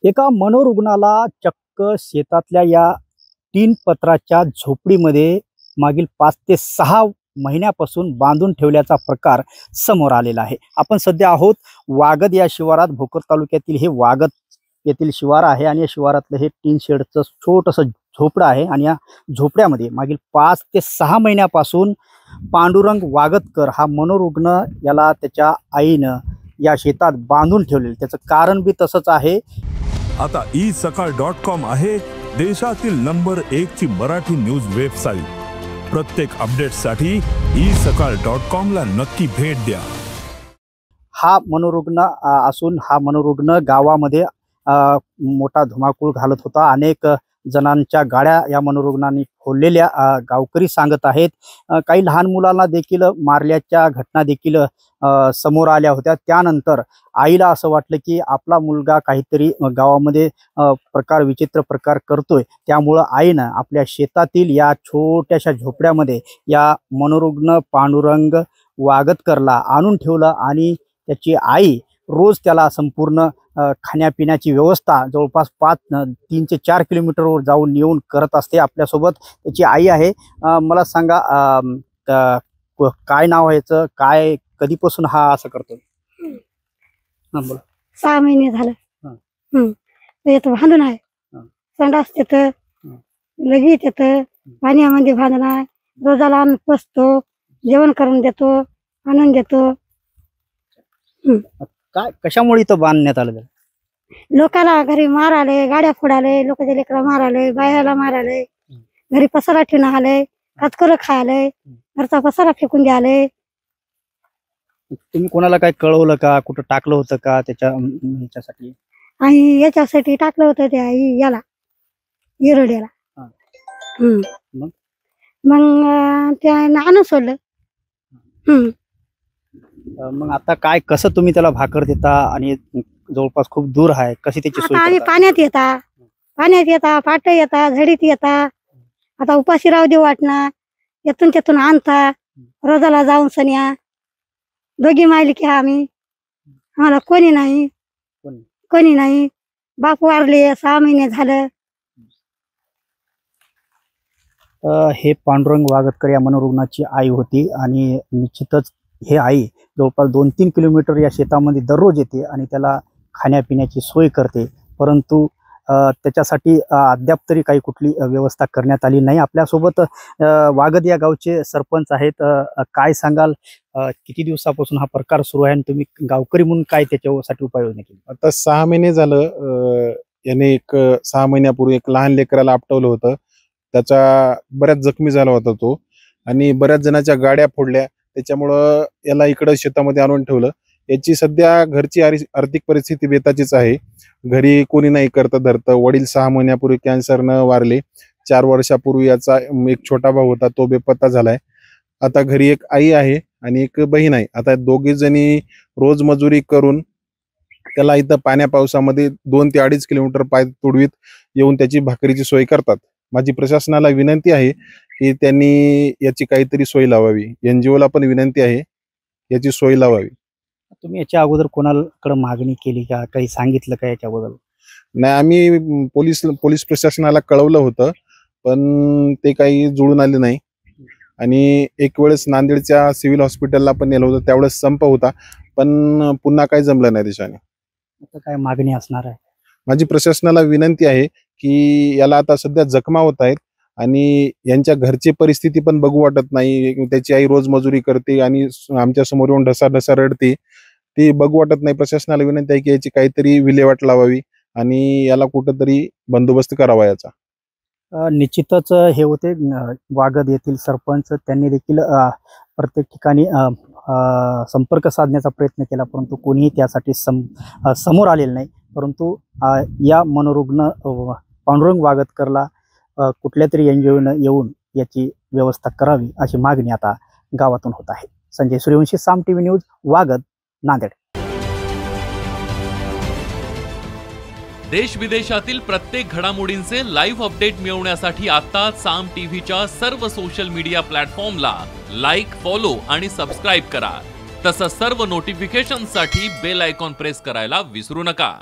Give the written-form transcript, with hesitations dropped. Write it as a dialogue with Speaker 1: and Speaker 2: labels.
Speaker 1: एका मनोरुग्णाला चक्क शेतातल्या या तीन पत्राच्या झोपडीमध्ये मागील 5 ते 6 महिन्यापासून बांधून ठेवल्याचा प्रकार समोर आलेला आहे। आपण सध्या आहोत वागद या शिवारात। भोकर तालुक्यातील हे वागद येथील शिवार आहे आणि या शिवारातलं हे टीन शेडचं छोटंसं झोपडं आहे आणि या झोपड्यामध्ये मागील 5 ते 6 महिन्यापासून पांडुरंग वागदकर हा मनोरुग्ण याला त्याच्या आईनं या शेतात बांधून ठेवलेलं। त्याचं कारण बी तसंच आहे।
Speaker 2: आता isakal.com आहे देशातील नंबर 1 ची मराठी न्यूज वेबसाईट। प्रत्येक अपडेटसाठी isakal.com ला नक्की भेट द्या।
Speaker 1: हा मनोरुग्ण असून हा मनोरुग्ण गावामध्ये मोठा धुमाकूळ घालत होता। अनेक जणांच्या गाड्या या मनोरुग्णांनी फोडलेल्या गावकरी सांगत आहेत। काही लहान मुलांना देखील मारल्याच्या घटना देखील समोर आल्या होत्या। त्यानंतर आईला असं वाटलं की आपला मुलगा काहीतरी गावामध्ये विचित्र प्रकार करतोय, त्यामुळं आईनं आपल्या शेतातील या छोट्याशा झोपड्यामध्ये या मनोरुग्ण पांडुरंग वागदकरला आणून ठेवलं आणि त्याची आई रोज त्याला संपूर्ण खाण्यापिण्याची व्यवस्था जवळपास 3 ते 4 किलोमीटरवर जाऊन येऊन करत असते। आपल्यासोबत त्याची आई आहे। मला सांगा काय नाव आहे याचं, काय कधीपासून हा असं करतो? बोला।
Speaker 3: 6 महिने झालं। येतो बांधून आहे। संडास येतं, लगेच येतं, पाण्यामध्ये बांधून आहे। रोजाला आणून पोसतो, जेवण करून देतो, आणून देतो।
Speaker 1: काय कशामुळे इथं बांधण्यात आलं?
Speaker 3: लोकाला घरी माराले, गाड्या फोडाले, लोकांच्या लेकरा माराले, बायाला माराले, घरी पसारा ठेवून आले, कातकर खायले, घरचा पसारा फेकून द्याले।
Speaker 1: तुम्ही कोणाला काय कळवलं का? कुठं टाकलं होतं का ह्याच्यासाठी?
Speaker 3: आणि याच्यासाठी टाकलं होतं त्या याला येरड्याला। मग त्या आणून सोडलं।
Speaker 1: मग आता काय कसं तुम्ही त्याला भाकर देता? आणि जवळपास खूप दूर आहे, कशी त्याची सोय
Speaker 3: आम्ही
Speaker 1: करता?
Speaker 3: पाण्यात येता, पाट येता, झडीत येता। आता उपाशी राहू दे वाटणार, येथून तेथून आणता, रोजाला जाऊन सन्या दोघी मायली की आम्ही, आम्हाला कोणी नाही। बाप वारले, 6 महिने झालं।
Speaker 1: हे पांडुरंग वागदकर या मनोरुग्णाची आई होती आणि निश्चितच हे आई जवळपास 2-3 किलोमीटर या शेतामध्ये दररोज येते आणि त्याला खाण्यापिण्याची सोय करते, परंतु त्याच्यासाठी अद्याप तरी काही कुठली व्यवस्था करण्यात आली नाही। आपल्यासोबत वागद या गावचे सरपंच आहेत। काय सांगाल, किती दिवसापासून हा प्रकार सुरू आहे आणि तुम्ही गावकरी म्हणून काय त्याच्यासाठी उपाययोजना केली?
Speaker 4: आता 6 महिने झालं। याने 6 महिन्यापूर्वी एक लहान लेकराला आपटवलं होतं। त्याचा बऱ्याच जखमी झाला होता तो आणि बऱ्याच जणांच्या गाड्या फोडल्या। त्याच्यामुळं याला इकडं शेतामध्ये आणून ठेवलं। याची सध्या घरची आर्थिक परिस्थिती बेताचीच आहे। घरी कोणी नाही करतं धरतं। वडील 6 महिन्यापूर्वी कॅन्सरनं वारले। 4 वर्षापूर्वी याचा एक छोटा भाऊ होता, तो बेपत्ता झालाय। आता घरी एक आई आहे आणि एक बहीण आहे। आता दोघी जणी रोज मजुरी करून त्याला इथं पाण्या पावसामध्ये 2 ते 2.5 किलोमीटर पाय तुडवीत येऊन त्याची भाकरीची सोय करतात। माझी प्रशासनाला विनंती आहे की त्यांनी याची काहीतरी सोय लावावी। NGO ला पण विनंती आहे याची सोय लावावी।
Speaker 1: तुम्ही याच्या अगोदर कोणाकडे मागणी केली का? काही सांगितलं का याच्या अगोदर?
Speaker 4: नाही, आम्ही पोलीस प्रशासनाला कळवलं होतं, पण ते काही जुळून आले नाही। आणि एक वेळेस नांदेडच्या सिव्हिल हॉस्पिटलला पण नेलं होतं, त्यावेळेस संप होता, पण पुन्हा काही जमलं नाही त्याच्याने।
Speaker 1: आता काय मागणी असणार आहे?
Speaker 4: माझी प्रशासनाला विनंती आहे की याला आता सध्या जखमा होत आहेत आणि यांच्या घरची परिस्थिती पण बघू वाटत नाही। त्याची आई रोज मजुरी करते आणि आमच्या समोर येऊन ढसा रडते, ती बघू वाटत नाही। प्रशासनाला विनंती आहे की याची काहीतरी विल्हेवाट लावावी आणि याला कुठंतरी बंदोबस्त करावा याचा।
Speaker 1: निश्चितच हे होते वागद येथील सरपंच। त्यांनी देखील प्रत्येक ठिकाणी संपर्क साधण्याचा प्रयत्न केला, परंतु कोणीही त्यासाठी समोर आलेलं नाही। परंतु या मनोरुग्ण पांडुरंग वागदकरला कुठल्या तरी NGO येऊन याची व्यवस्था करावी अशी मागणी आता गावातून होत आहे। संजय सूर्यवंशी, साम TV न्यूज, वागद, नांदेड।
Speaker 5: देश विदेशातील प्रत्येक घडामोडींचे लाईव्ह अपडेट मिळवण्यासाठी आता साम टीव्हीच्या सर्व सोशल मीडिया प्लॅटफॉर्मला लाईक, फॉलो आणि सबस्क्राईब करा। तसंच सर्व नोटिफिकेशनसाठी बेल आयकॉन प्रेस करायला विसरू नका।